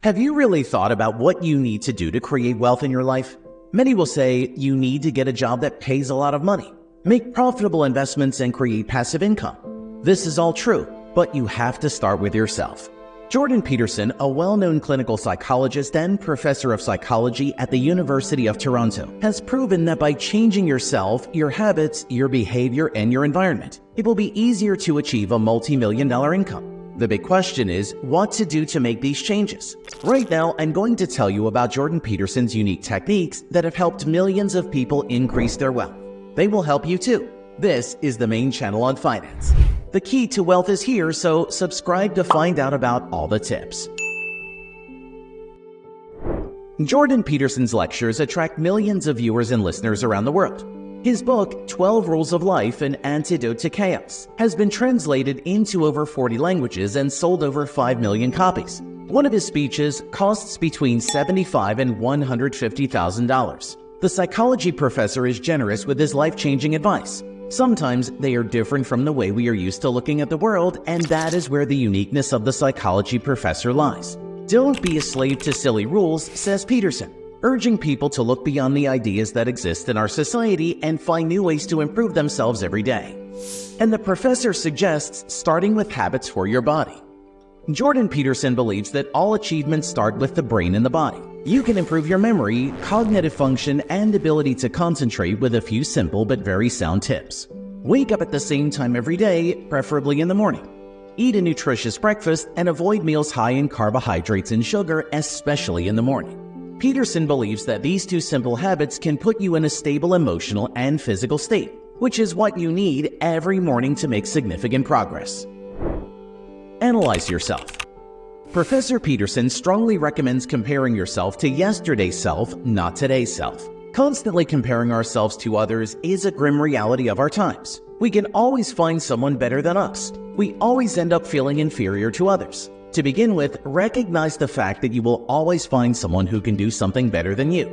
Have you really thought about what you need to do to create wealth in your life? Many will say you need to get a job that pays a lot of money, make profitable investments, and create passive income. This is all true, but you have to start with yourself. Jordan Peterson, a well-known clinical psychologist and professor of psychology at the University of Toronto, has proven that by changing yourself, your habits, your behavior, and your environment, it will be easier to achieve a multi-million-dollar income. The big question is what to do to make these changes. Right now, I'm going to tell you about Jordan Peterson's unique techniques that have helped millions of people increase their wealth. They will help you too. This is the main channel on finance. The key to wealth is here, so subscribe to find out about all the tips. Jordan Peterson's lectures attract millions of viewers and listeners around the world. His book, 12 Rules of Life, An Antidote to Chaos, has been translated into over 40 languages and sold over 5 million copies. One of his speeches costs between $75,000 and $150,000. The psychology professor is generous with his life-changing advice. Sometimes they are different from the way we are used to looking at the world, and that is where the uniqueness of the psychology professor lies. Don't be a slave to silly rules, says Peterson, urging people to look beyond the ideas that exist in our society and find new ways to improve themselves every day. And the professor suggests starting with habits for your body. Jordan Peterson believes that all achievements start with the brain and the body. You can improve your memory, cognitive function, and ability to concentrate with a few simple but very sound tips. Wake up at the same time every day, preferably in the morning. Eat a nutritious breakfast and avoid meals high in carbohydrates and sugar, especially in the morning. Peterson believes that these two simple habits can put you in a stable emotional and physical state, which is what you need every morning to make significant progress. Analyze yourself. Professor Peterson strongly recommends comparing yourself to yesterday's self, not today's self. Constantly comparing ourselves to others is a grim reality of our times. We can always find someone better than us. We always end up feeling inferior to others. To begin with, recognize the fact that you will always find someone who can do something better than you.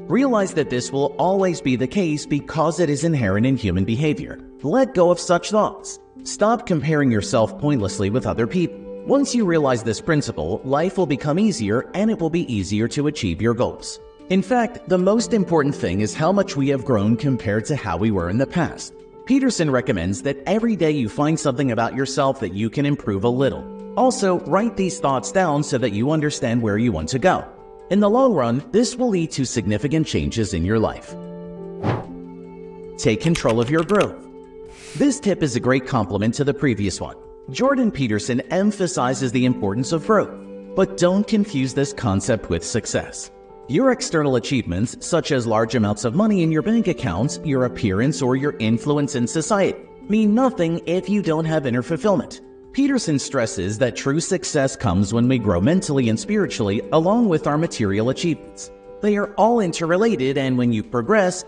Realize that this will always be the case because it is inherent in human behavior. Let go of such thoughts. Stop comparing yourself pointlessly with other people. Once you realize this principle, life will become easier and it will be easier to achieve your goals. In fact, the most important thing is how much we have grown compared to how we were in the past. Peterson recommends that every day you find something about yourself that you can improve a little. Also, write these thoughts down so that you understand where you want to go. In the long run, this will lead to significant changes in your life. Take control of your growth. This tip is a great complement to the previous one. Jordan Peterson emphasizes the importance of growth, but don't confuse this concept with success. Your external achievements, such as large amounts of money in your bank accounts, your appearance, or your influence in society, mean nothing if you don't have inner fulfillment. Peterson stresses that true success comes when we grow mentally and spiritually along with our material achievements. They are all interrelated, and when you progress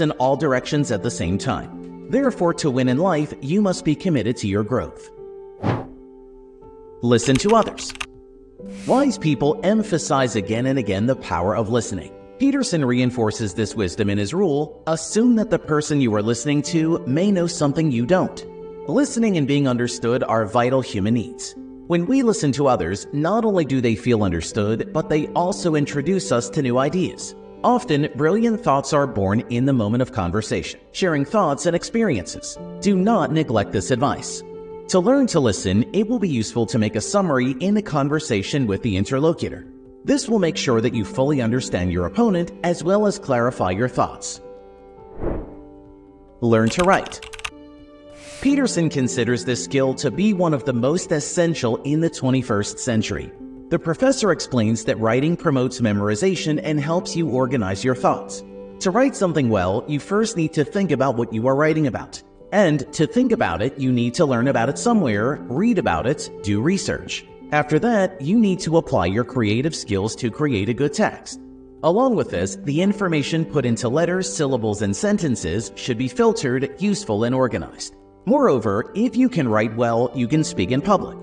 in all directions at the same time. Therefore, to win in life, you must be committed to your growth. Listen to others. Wise people emphasize again and again the power of listening. Peterson reinforces this wisdom in his rule, assume that the person you are listening to may know something you don't. Listening and being understood are vital human needs. When we listen to others, not only do they feel understood, but they also introduce us to new ideas. Often, brilliant thoughts are born in the moment of conversation, sharing thoughts and experiences. Do not neglect this advice. To learn to listen, it will be useful to make a summary in a conversation with the interlocutor. This will make sure that you fully understand your opponent as well as clarify your thoughts. Learn to write. Peterson considers this skill to be one of the most essential in the 21st century. The professor explains that writing promotes memorization and helps you organize your thoughts. To write something well, you first need to think about what you are writing about. And to think about it, you need to learn about it somewhere, read about it, do research. After that, you need to apply your creative skills to create a good text. Along with this, the information put into letters, syllables, and sentences should be filtered, useful, and organized. Moreover, if you can write well, you can speak in public.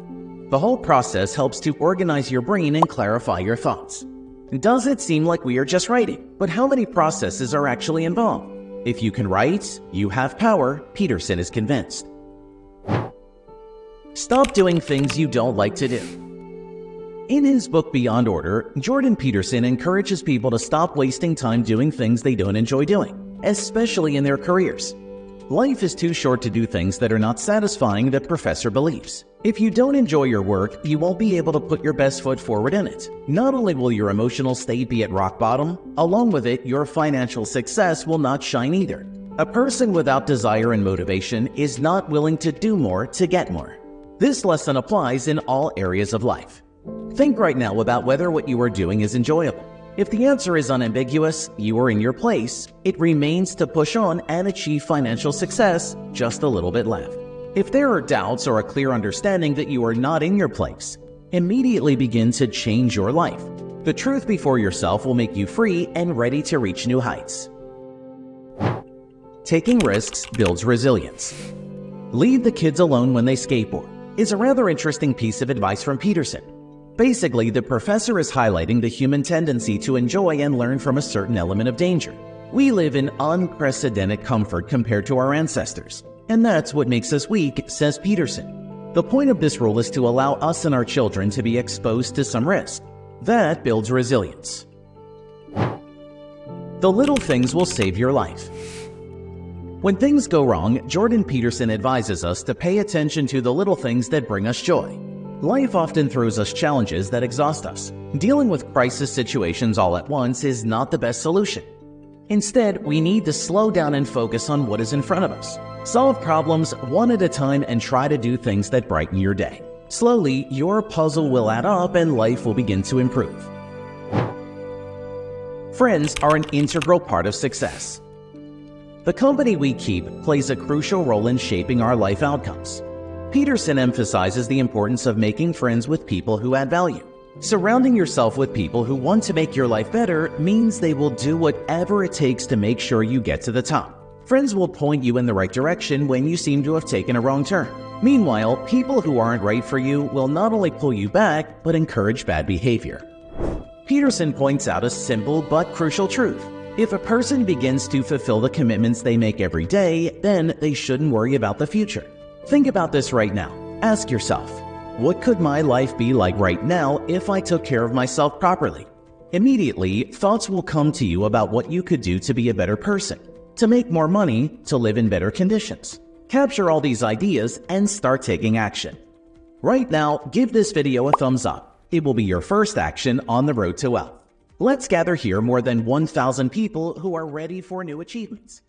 The whole process helps to organize your brain and clarify your thoughts. Does it seem like we are just writing? But how many processes are actually involved? If you can write, you have power, Peterson is convinced. Stop doing things you don't like to do. In his book Beyond Order, Jordan Peterson encourages people to stop wasting time doing things they don't enjoy doing, especially in their careers. Life is too short to do things that are not satisfying, the professor believes. If you don't enjoy your work, you won't be able to put your best foot forward in it. Not only will your emotional state be at rock bottom, along with it, your financial success will not shine either. A person without desire and motivation is not willing to do more to get more. This lesson applies in all areas of life. Think right now about whether what you are doing is enjoyable. If the answer is unambiguous, you are in your place, it remains to push on and achieve financial success, just a little bit left. If there are doubts or a clear understanding that you are not in your place, immediately begin to change your life. The truth before yourself will make you free and ready to reach new heights. Taking risks builds resilience. Leave the kids alone when they skateboard is a rather interesting piece of advice from Peterson. Basically, the professor is highlighting the human tendency to enjoy and learn from a certain element of danger. We live in unprecedented comfort compared to our ancestors, and that's what makes us weak, says Peterson. The point of this rule is to allow us and our children to be exposed to some risk. That builds resilience. The little things will save your life. When things go wrong, Jordan Peterson advises us to pay attention to the little things that bring us joy. Life often throws us challenges that exhaust us. Dealing with crisis situations all at once is not the best solution. Instead, we need to slow down and focus on what is in front of us. Solve problems one at a time and try to do things that brighten your day. Slowly, your puzzle will add up and life will begin to improve. Friends are an integral part of success. The company we keep plays a crucial role in shaping our life outcomes. Peterson emphasizes the importance of making friends with people who add value. Surrounding yourself with people who want to make your life better means they will do whatever it takes to make sure you get to the top. Friends will point you in the right direction when you seem to have taken a wrong turn. Meanwhile, people who aren't right for you will not only pull you back, but encourage bad behavior. Peterson points out a simple but crucial truth. If a person begins to fulfill the commitments they make every day, then they shouldn't worry about the future. Think about this right now. Ask yourself, what could my life be like right now if I took care of myself properly? Immediately, thoughts will come to you about what you could do to be a better person, to make more money, to live in better conditions. Capture all these ideas and start taking action. Right now, give this video a thumbs up. It will be your first action on the road to wealth. Let's gather here more than 1,000 people who are ready for new achievements.